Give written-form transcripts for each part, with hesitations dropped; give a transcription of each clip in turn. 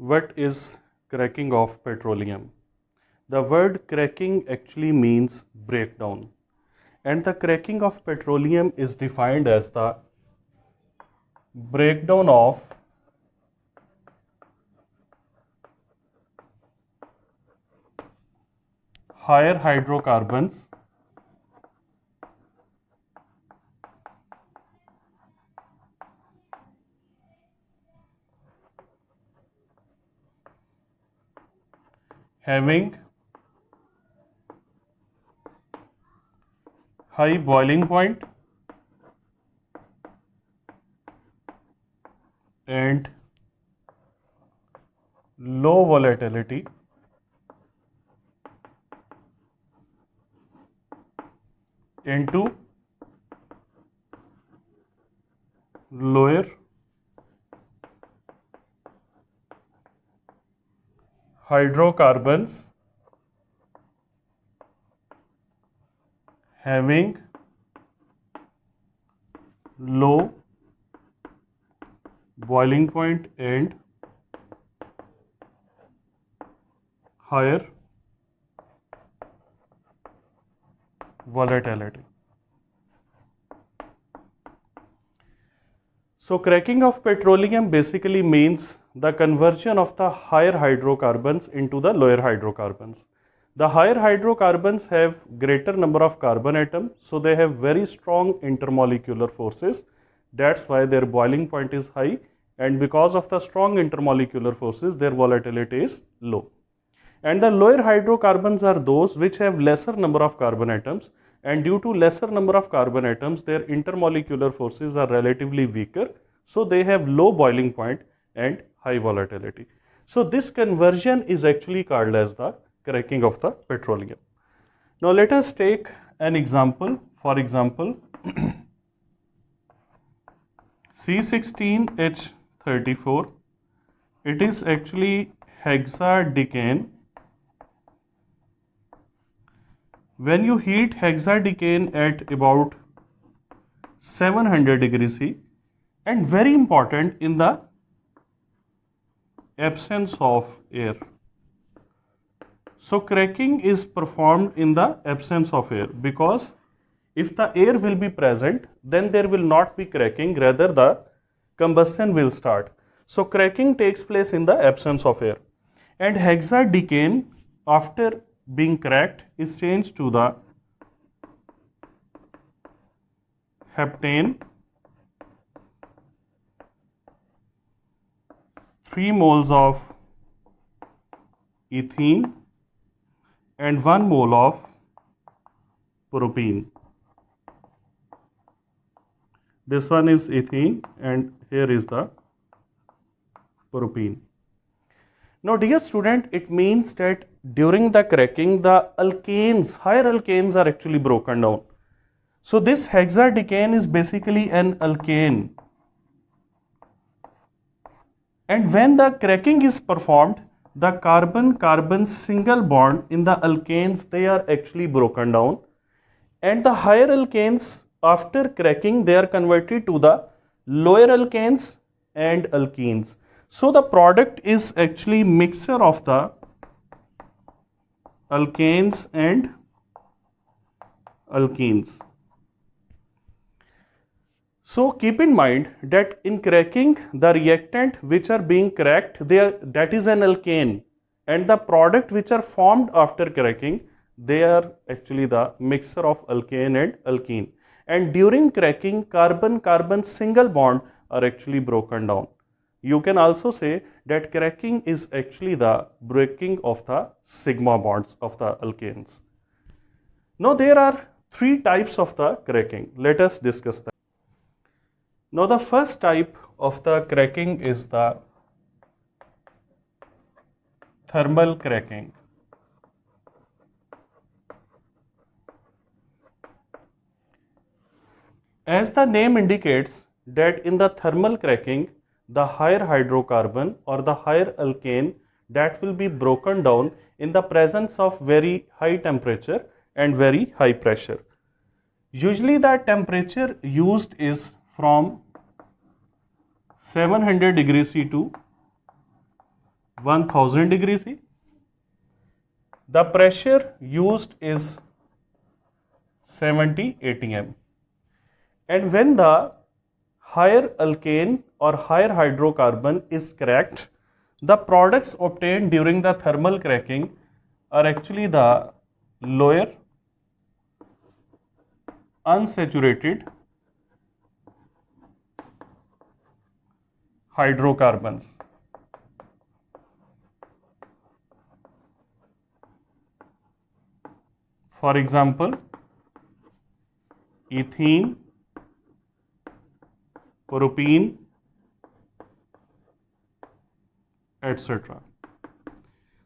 What is cracking of petroleum? The word cracking actually means breakdown, and the cracking of petroleum is defined as the breakdown of higher hydrocarbons having high boiling point and low volatility into lower hydrocarbons having low boiling point and higher volatility. So cracking of petroleum basically means the conversion of the higher hydrocarbons into the lower hydrocarbons. The higher hydrocarbons have greater number of carbon atoms, so they have very strong intermolecular forces. That's why their boiling point is high, and because of the strong intermolecular forces, their volatility is low. And the lower hydrocarbons are those which have lesser number of carbon atoms, and due to lesser number of carbon atoms, their intermolecular forces are relatively weaker, so they have low boiling point and high volatility. So this conversion is actually called as the cracking of the petroleum. Now let us take an example. For example, C16H34, it is actually hexadecane. When you heat hexadecane at about 700 degrees C, and very important, in the absence of air. So cracking is performed in the absence of air, because if the air will be present, then there will not be cracking, rather the combustion will start. So cracking takes place in the absence of air. And hexadecane, after being cracked, is changed to the heptane, 3 moles of ethene and 1 mole of propene. This one is ethene and here is the propene. Now dear student, it means that during the cracking, the alkanes, higher alkanes are actually broken down. So this hexadecane is basically an alkane. And when the cracking is performed, the carbon-carbon single bond in the alkanes, they are actually broken down. And the higher alkanes, after cracking, they are converted to the lower alkanes and alkenes. So the product is actually mixture of the alkanes and alkenes. So keep in mind that in cracking, the reactant which are being cracked, that is an alkane, and the product which are formed after cracking, they are actually the mixture of alkane and alkene. And during cracking, carbon-carbon single bond are actually broken down. You can also say that cracking is actually the breaking of the sigma bonds of the alkanes. Now there are 3 types of the cracking. Let us discuss that. Now the first type of the cracking is the thermal cracking. As the name indicates that in the thermal cracking, the higher hydrocarbon or the higher alkane, that will be broken down in the presence of very high temperature and very high pressure. Usually the temperature used is from 700 degrees C to 1000 degree C. The pressure used is 70 atm. And when the higher alkane or higher hydrocarbon is cracked, the products obtained during the thermal cracking are actually the lower unsaturated hydrocarbons. For example, ethene, propene, etc.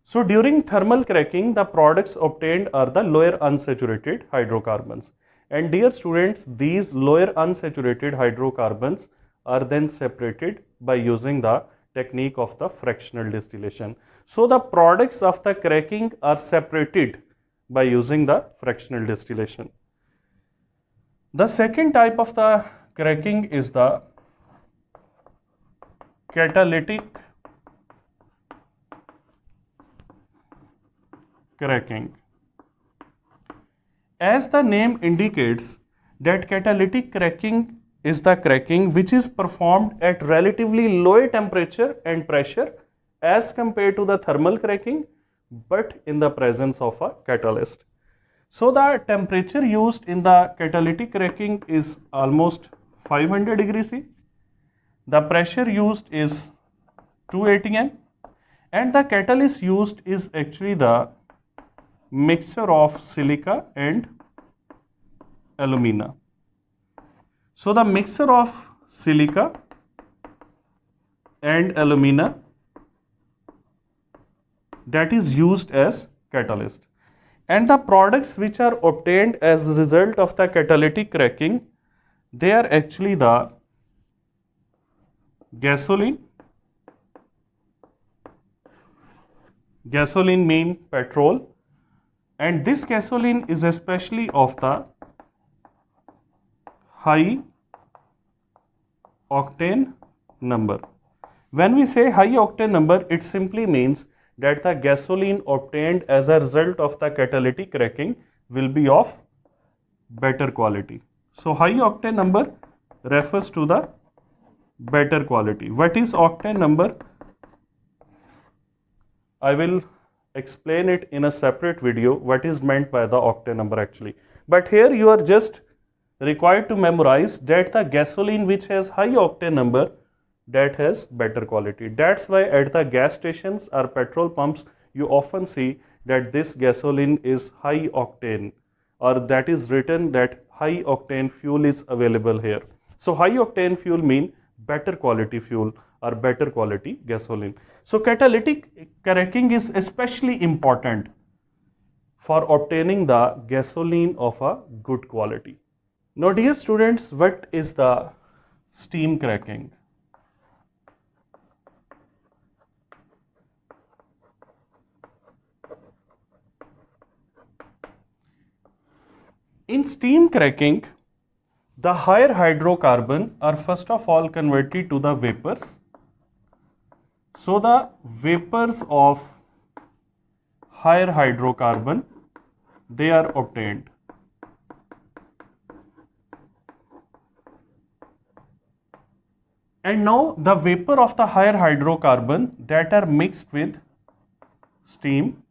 So during thermal cracking, the products obtained are the lower unsaturated hydrocarbons. And dear students, these lower unsaturated hydrocarbons are then separated by using the technique of the fractional distillation. So the products of the cracking are separated by using the fractional distillation. The second type of the cracking is the catalytic cracking. As the name indicates, that catalytic cracking is the cracking which is performed at relatively low temperature and pressure as compared to the thermal cracking, but in the presence of a catalyst. So the temperature used in the catalytic cracking is almost 500 degrees C. The pressure used is 2 atm, and the catalyst used is actually the mixture of silica and alumina. So the mixture of silica and alumina that is used as catalyst, and the products which are obtained as a result of the catalytic cracking, they are actually the gasoline. Gasoline means petrol, and this gasoline is especially of the high octane number. When we say high octane number, it simply means that the gasoline obtained as a result of the catalytic cracking will be of better quality. So high octane number refers to the better quality. What is octane number? I will explain it in a separate video what is meant by the octane number actually. But here you are just required to memorize that the gasoline which has high octane number, that has better quality. That's why at the gas stations or petrol pumps you often see that this gasoline is high octane, or that is written that high octane fuel is available here. So high octane fuel mean better quality fuel or better quality gasoline. So catalytic cracking is especially important for obtaining the gasoline of a good quality. Now dear students, what is the steam cracking? In steam cracking, the higher hydrocarbon are first of all converted to the vapors. So the vapors of higher hydrocarbon, they are obtained. And now the vapor of the higher hydrocarbon that are mixed with steam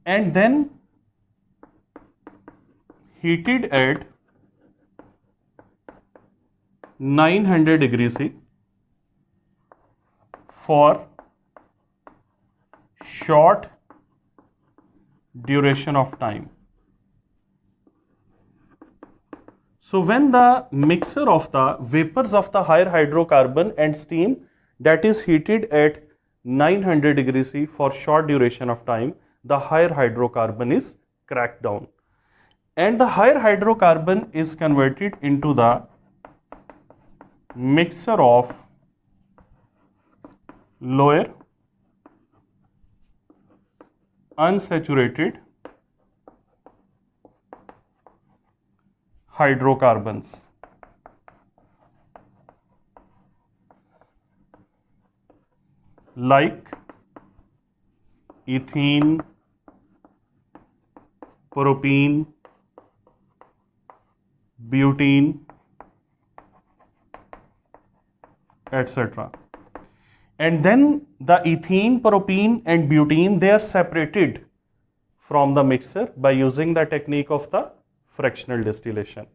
and then heated at 900 degrees C for short duration of time. So when the mixture of the vapors of the higher hydrocarbon and steam that is heated at 900 degrees C for short duration of time, the higher hydrocarbon is cracked down. And the higher hydrocarbon is converted into the mixture of lower unsaturated hydrocarbons like ethene, propene, butene, etc. And then the ethene, propene and butene, they are separated from the mixture by using the technique of the fractional distillation.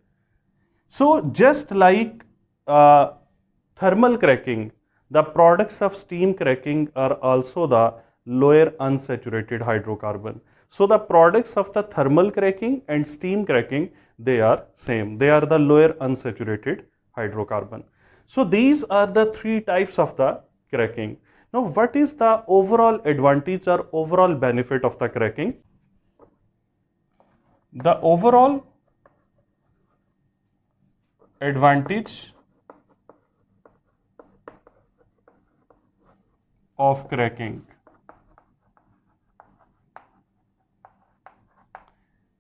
So just like thermal cracking, the products of steam cracking are also the lower unsaturated hydrocarbon. So the products of the thermal cracking and steam cracking, they are same. They are the lower unsaturated hydrocarbon. So these are the three types of the cracking. Now what is the overall advantage or overall benefit of the cracking? The overall advantage of cracking.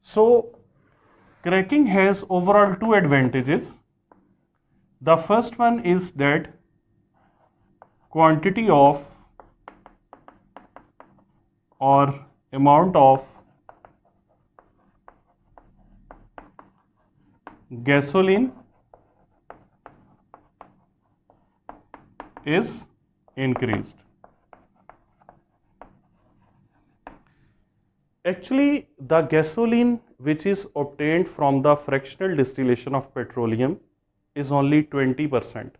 So cracking has overall two advantages. The first one is that quantity of or amount of gasoline is increased. Actually, the gasoline which is obtained from the fractional distillation of petroleum is only 20%.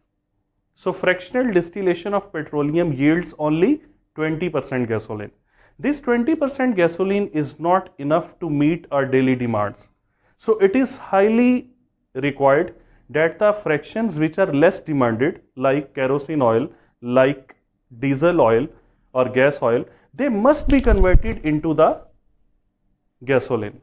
So fractional distillation of petroleum yields only 20% gasoline. This 20% gasoline is not enough to meet our daily demands. So it is highly required that the fractions which are less demanded, like kerosene oil, like diesel oil or gas oil, they must be converted into the gasoline.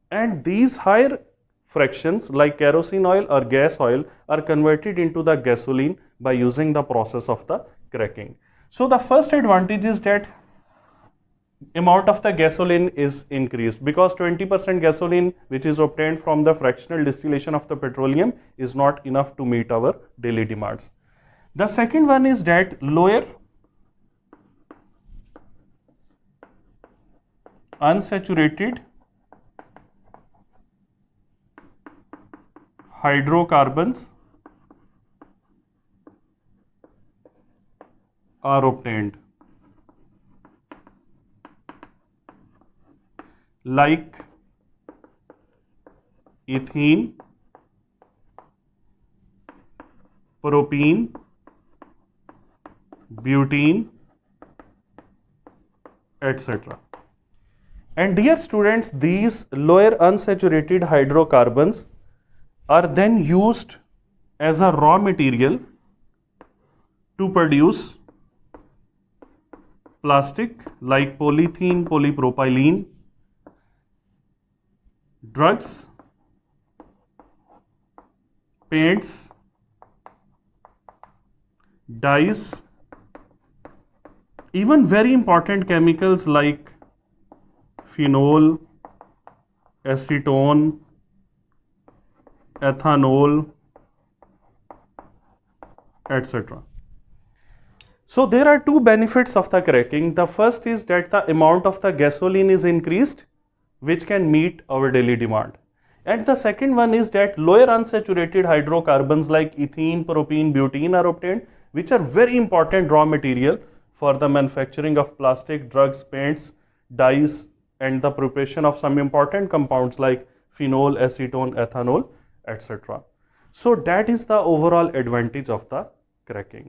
And these higher fractions like kerosene oil or gas oil are converted into the gasoline by using the process of the cracking. So the first advantage is that amount of the gasoline is increased, because 20% gasoline which is obtained from the fractional distillation of the petroleum is not enough to meet our daily demands. The second one is that lower unsaturated hydrocarbons are obtained, like ethene, propene, butene, etc. And dear students, these lower unsaturated hydrocarbons are then used as a raw material to produce plastic like polythene, polypropylene, drugs, paints, dyes, even very important chemicals like phenol, acetone, ethanol, etc. So there are two benefits of the cracking. The first is that the amount of the gasoline is increased, which can meet our daily demand. And the second one is that lower unsaturated hydrocarbons like ethene, propene, butene are obtained, which are very important raw material for the manufacturing of plastic, drugs, paints, dyes, and the preparation of some important compounds like phenol, acetone, ethanol, etc. So that is the overall advantage of the cracking.